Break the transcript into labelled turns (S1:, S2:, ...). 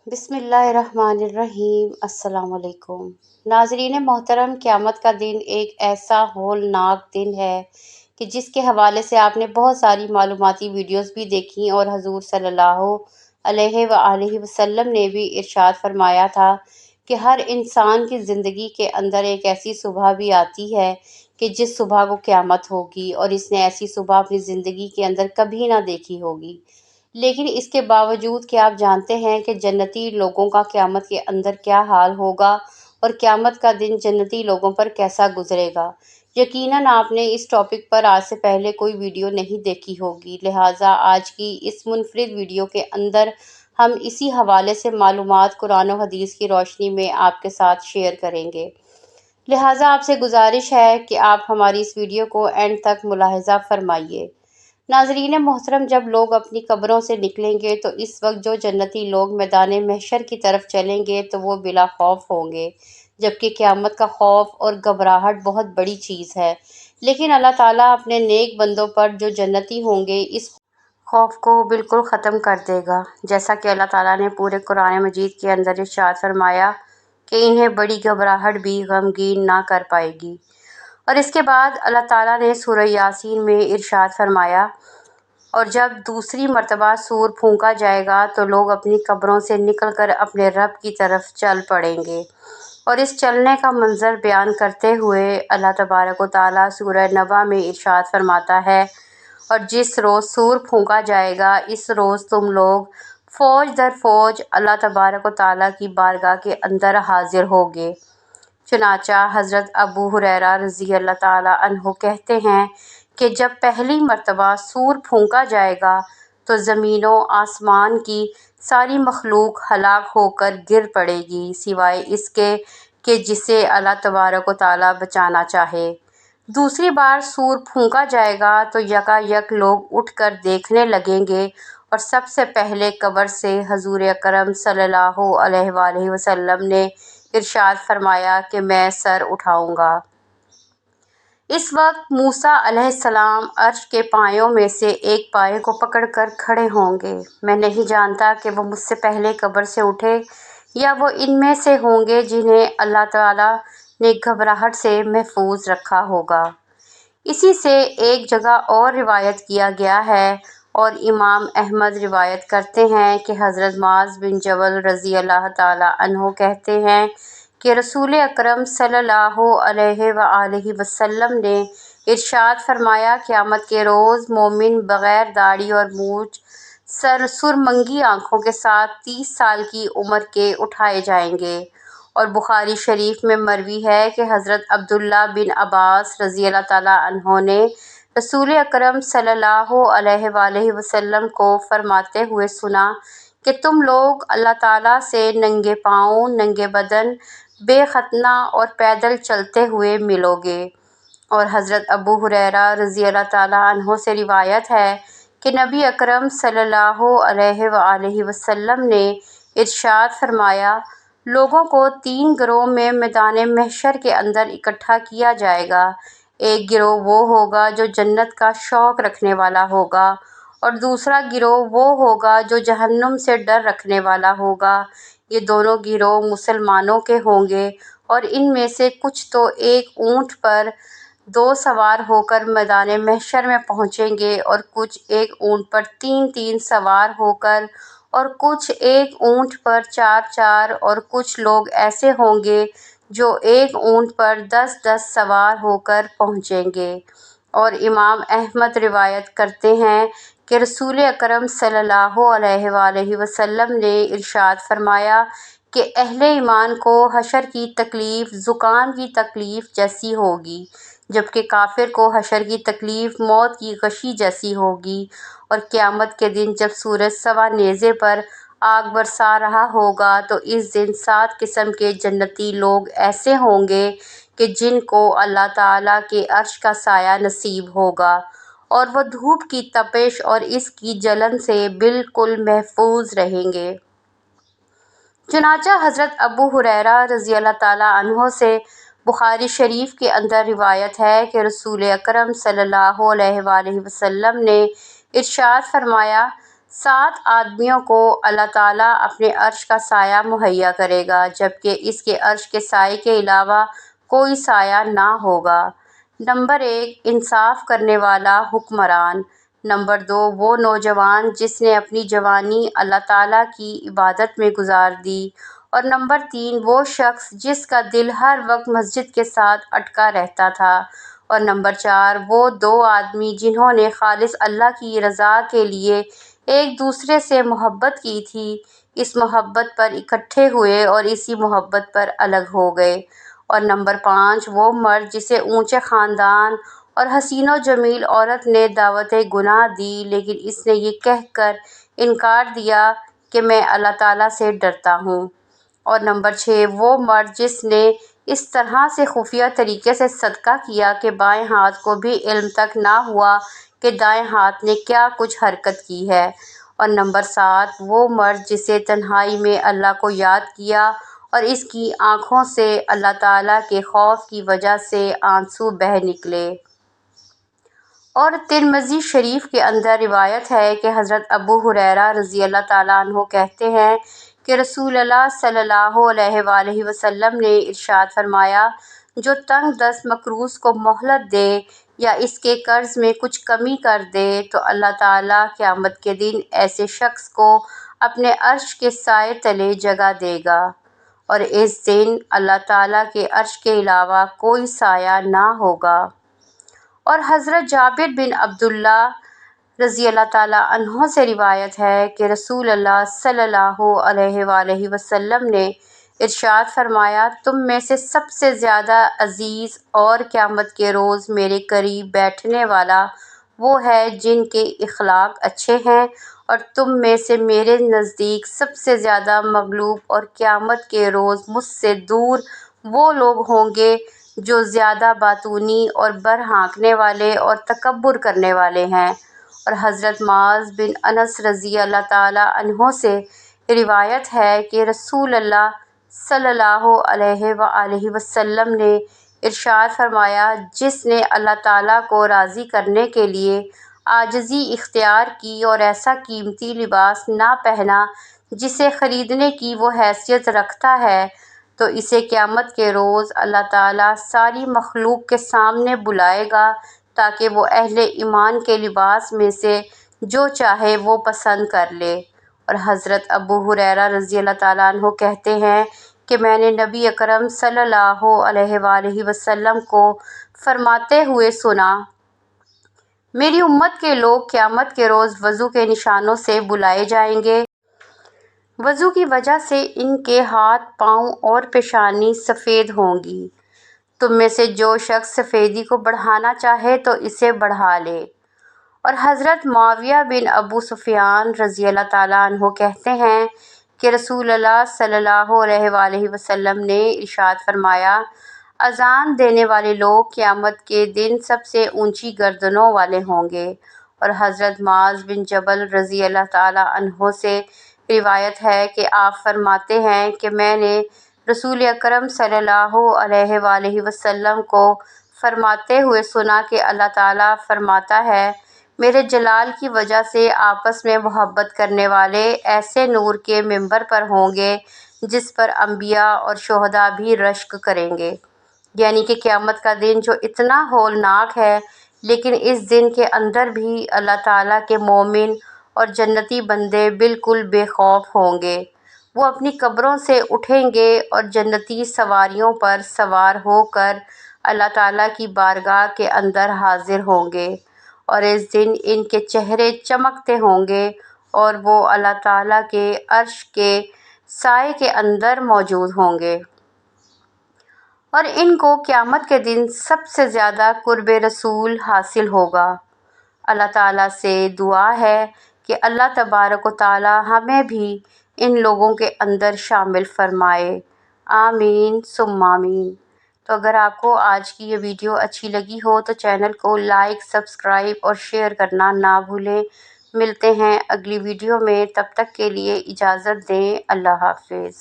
S1: بسم اللہ الرحمن الرحیم۔ السلام علیکم ناظرین محترم، قیامت کا دن ایک ایسا ہولناک دن ہے کہ جس کے حوالے سے آپ نے بہت ساری معلوماتی ویڈیوز بھی دیکھی، اور حضور صلی اللہ علیہ وآلہ وسلم نے بھی ارشاد فرمایا تھا کہ ہر انسان کی زندگی کے اندر ایک ایسی صبح بھی آتی ہے کہ جس صبح کو قیامت ہوگی، اور اس نے ایسی صبح اپنی زندگی کے اندر کبھی نہ دیکھی ہوگی۔ لیکن اس کے باوجود کہ آپ جانتے ہیں کہ جنتی لوگوں کا قیامت کے اندر کیا حال ہوگا اور قیامت کا دن جنتی لوگوں پر کیسا گزرے گا، یقیناً آپ نے اس ٹاپک پر آج سے پہلے کوئی ویڈیو نہیں دیکھی ہوگی، لہٰذا آج کی اس منفرد ویڈیو کے اندر ہم اسی حوالے سے معلومات قرآن و حدیث کی روشنی میں آپ کے ساتھ شیئر کریں گے۔ لہٰذا آپ سے گزارش ہے کہ آپ ہماری اس ویڈیو کو اینڈ تک ملاحظہ فرمائیے۔ ناظرین محترم، جب لوگ اپنی قبروں سے نکلیں گے تو اس وقت جو جنتی لوگ میدان محشر کی طرف چلیں گے تو وہ بلا خوف ہوں گے، جبکہ قیامت کا خوف اور گھبراہٹ بہت بڑی چیز ہے۔ لیکن اللہ تعالیٰ اپنے نیک بندوں پر جو جنتی ہوں گے اس خوف کو بالکل ختم کر دے گا، جیسا کہ اللہ تعالیٰ نے پورے قرآن مجید کے اندر ارشاد فرمایا کہ انہیں بڑی گھبراہٹ بھی غمگین نہ کر پائے گی۔ اور اس کے بعد اللہ تعالیٰ نے سورہ یاسین میں ارشاد فرمایا، اور جب دوسری مرتبہ سور پھونکا جائے گا تو لوگ اپنی قبروں سے نکل کر اپنے رب کی طرف چل پڑیں گے۔ اور اس چلنے کا منظر بیان کرتے ہوئے اللہ تبارک و تعالیٰ سورہ نبا میں ارشاد فرماتا ہے، اور جس روز سور پھونکا جائے گا اس روز تم لوگ فوج در فوج اللہ تبارک و تعالیٰ کی بارگاہ کے اندر حاضر ہوگے۔ چنانچہ حضرت ابو ہریرہ رضی اللہ تعالیٰ عنہ کہتے ہیں کہ جب پہلی مرتبہ سور پھونکا جائے گا تو زمین و آسمان کی ساری مخلوق ہلاک ہو کر گر پڑے گی، سوائے اس کے کہ جسے اللہ تبارک و تعالیٰ بچانا چاہے۔ دوسری بار سور پھونکا جائے گا تو یکا یک لوگ اٹھ کر دیکھنے لگیں گے، اور سب سے پہلے قبر سے حضور اکرم صلی اللہ علیہ وآلہ وسلم نے ارشاد فرمایا کہ میں سر اٹھاؤں گا۔ اس وقت موسیٰ علیہ السلام عرش کے پایوں میں سے ایک پائے کو پکڑ کر کھڑے ہوں گے۔ میں نہیں جانتا کہ وہ مجھ سے پہلے قبر سے اٹھے یا وہ ان میں سے ہوں گے جنہیں اللہ تعالیٰ نے گھبراہٹ سے محفوظ رکھا ہوگا۔ اسی سے ایک جگہ اور روایت کیا گیا ہے، اور امام احمد روایت کرتے ہیں کہ حضرت معاذ بن جبل رضی اللہ تعالیٰ عنہ کہتے ہیں کہ رسول اکرم صلی اللہ علیہ وآلہ وسلم نے ارشاد فرمایا، قیامت کے روز مومن بغیر داڑھی اور مونچھ، سرمنگی آنکھوں کے ساتھ 30 سال کی عمر کے اٹھائے جائیں گے۔ اور بخاری شریف میں مروی ہے کہ حضرت عبداللہ بن عباس رضی اللہ تعالیٰ عنہ نے رسول اکرم صلی اللہ علیہ وآلہ وسلم کو فرماتے ہوئے سنا کہ تم لوگ اللہ تعالیٰ سے ننگے پاؤں، ننگے بدن، بے ختنہ اور پیدل چلتے ہوئے ملو گے۔ اور حضرت ابو ہریرہ رضی اللہ تعالیٰ عنہ سے روایت ہے کہ نبی اکرم صلی اللہ علیہ وآلہ وسلم نے ارشاد فرمایا، لوگوں کو 3 گروہ میں میدان محشر کے اندر اکٹھا کیا جائے گا۔ ایک گروہ وہ ہوگا جو جنت کا شوق رکھنے والا ہوگا، اور دوسرا گروہ وہ ہوگا جو جہنم سے ڈر رکھنے والا ہوگا۔ یہ دونوں گروہ مسلمانوں کے ہوں گے، اور ان میں سے کچھ تو ایک اونٹ پر 2 سوار ہو کر میدان محشر میں پہنچیں گے، اور کچھ ایک اونٹ پر 3 سوار ہو کر، اور کچھ ایک اونٹ پر 4 اور کچھ لوگ ایسے ہوں گے جو ایک اونٹ پر 10 سوار ہو کر پہنچیں گے۔ اور امام احمد روایت کرتے ہیں کہ رسول اکرم صلی اللہ علیہ وآلہ وسلم نے ارشاد فرمایا کہ اہل ایمان کو حشر کی تکلیف زکام کی تکلیف جیسی ہوگی، جبکہ کافر کو حشر کی تکلیف موت کی غشی جیسی ہوگی۔ اور قیامت کے دن جب سورج سوا نیزے پر آگ برسا رہا ہوگا تو اس دن 7 قسم کے جنتی لوگ ایسے ہوں گے کہ جن کو اللہ تعالیٰ کے عرش کا سایہ نصیب ہوگا، اور وہ دھوپ کی تپش اور اس کی جلن سے بالکل محفوظ رہیں گے۔ چنانچہ حضرت ابو ہریرہ رضی اللہ تعالیٰ عنہ سے بخاری شریف کے اندر روایت ہے کہ رسول اکرم صلی اللہ علیہ وآلہ وسلم نے ارشاد فرمایا، 7 آدمیوں کو اللہ تعالیٰ اپنے عرش کا سایہ مہیا کرے گا، جبکہ اس کے عرش کے سائے کے علاوہ کوئی سایہ نہ ہوگا۔ نمبر 1، انصاف کرنے والا حکمران۔ نمبر 2، وہ نوجوان جس نے اپنی جوانی اللہ تعالیٰ کی عبادت میں گزار دی۔ اور نمبر 3، وہ شخص جس کا دل ہر وقت مسجد کے ساتھ اٹکا رہتا تھا۔ اور نمبر 4، وہ 2 آدمی جنہوں نے خالص اللہ کی رضا کے لیے ایک دوسرے سے محبت کی تھی، اس محبت پر اکٹھے ہوئے اور اسی محبت پر الگ ہو گئے۔ اور نمبر 5، وہ مرد جسے اونچے خاندان اور حسین و جمیل عورت نے دعوت گناہ دی، لیکن اس نے یہ کہہ کر انکار دیا کہ میں اللہ تعالیٰ سے ڈرتا ہوں۔ اور نمبر 6، وہ مرد جس نے اس طرح سے خفیہ طریقے سے صدقہ کیا کہ بائیں ہاتھ کو بھی علم تک نہ ہوا کہ دائیں ہاتھ نے کیا کچھ حرکت کی ہے۔ اور نمبر 7، وہ مرد جسے تنہائی میں اللہ کو یاد کیا اور اس کی آنکھوں سے اللہ تعالیٰ کے خوف کی وجہ سے آنسو بہہ نکلے۔ اور ترمذی شریف کے اندر روایت ہے کہ حضرت ابو ہریرہ رضی اللہ تعالیٰ عنہ کہتے ہیں کہ رسول اللہ صلی اللہ علیہ وآلہ وسلم نے ارشاد فرمایا، جو تنگ دست مقروض کو مہلت دے یا اس کے قرض میں کچھ کمی کر دے تو اللہ تعالیٰ قیامت کے دن ایسے شخص کو اپنے عرش کے سائے تلے جگہ دے گا، اور اس دن اللہ تعالیٰ کے عرش کے علاوہ کوئی سایہ نہ ہوگا۔ اور حضرت جابر بن عبداللہ رضی اللہ تعالیٰ عنہ سے روایت ہے کہ رسول اللہ صلی اللہ علیہ وآلہ وسلم نے ارشاد فرمایا، تم میں سے سب سے زیادہ عزیز اور قیامت کے روز میرے قریب بیٹھنے والا وہ ہے جن کے اخلاق اچھے ہیں، اور تم میں سے میرے نزدیک سب سے زیادہ مغلوب اور قیامت کے روز مجھ سے دور وہ لوگ ہوں گے جو زیادہ باتونی اور بر ہانکنے والے اور تکبر کرنے والے ہیں۔ اور حضرت معاذ بن انس رضی اللہ تعالیٰ عنہ سے روایت ہے کہ رسول اللہ صلی اللہ علیہ وآلہ وسلم نے ارشاد فرمایا، جس نے اللہ تعالیٰ کو راضی کرنے کے لیے عاجزی اختیار کی اور ایسا قیمتی لباس نہ پہنا جسے خریدنے کی وہ حیثیت رکھتا ہے، تو اسے قیامت کے روز اللہ تعالیٰ ساری مخلوق کے سامنے بلائے گا تاکہ وہ اہل ایمان کے لباس میں سے جو چاہے وہ پسند کر لے۔ اور حضرت ابو ہریرہ رضی اللہ تعالیٰ عنہ کہتے ہیں کہ میں نے نبی اکرم صلی اللہ علیہ وآلہ وسلم کو فرماتے ہوئے سنا، میری امت کے لوگ قیامت کے روز وضو کے نشانوں سے بلائے جائیں گے۔ وضو کی وجہ سے ان کے ہاتھ، پاؤں اور پیشانی سفید ہوں گی۔ تم میں سے جو شخص سفیدی کو بڑھانا چاہے تو اسے بڑھا لے۔ اور حضرت معاویہ بن ابو سفیان رضی اللہ تعالیٰ عنہ کہتے ہیں کہ رسول اللہ صلی اللہ علیہ وآلہ وسلم نے ارشاد فرمایا، اذان دینے والے لوگ قیامت کے دن سب سے اونچی گردنوں والے ہوں گے۔ اور حضرت معاذ بن جبل رضی اللہ تعالیٰ عنہ سے روایت ہے کہ آپ فرماتے ہیں کہ میں نے رسول اکرم صلی اللہ علیہ وآلہ وسلم کو فرماتے ہوئے سنا کہ اللہ تعالیٰ فرماتا ہے، میرے جلال کی وجہ سے آپس میں محبت کرنے والے ایسے نور کے ممبر پر ہوں گے جس پر انبیاء اور شہداء بھی رشک کریں گے۔ یعنی کہ قیامت کا دن جو اتنا ہولناک ہے، لیکن اس دن کے اندر بھی اللہ تعالیٰ کے مومن اور جنتی بندے بالکل بے خوف ہوں گے۔ وہ اپنی قبروں سے اٹھیں گے اور جنتی سواریوں پر سوار ہو کر اللہ تعالیٰ کی بارگاہ کے اندر حاضر ہوں گے، اور اس دن ان کے چہرے چمکتے ہوں گے اور وہ اللہ تعالیٰ کے عرش کے سائے کے اندر موجود ہوں گے۔ اور ان کو قیامت کے دن سب سے زیادہ قرب رسول حاصل ہوگا۔ اللہ تعالیٰ سے دعا ہے کہ اللہ تبارک و تعالیٰ ہمیں بھی ان لوگوں کے اندر شامل فرمائے، آمین ثم آمین۔ تو اگر آپ کو آج کی یہ ویڈیو اچھی لگی ہو تو چینل کو لائک، سبسکرائب اور شیئر کرنا نہ بھولیں۔ ملتے ہیں اگلی ویڈیو میں، تب تک کے لیے اجازت دیں، اللہ حافظ۔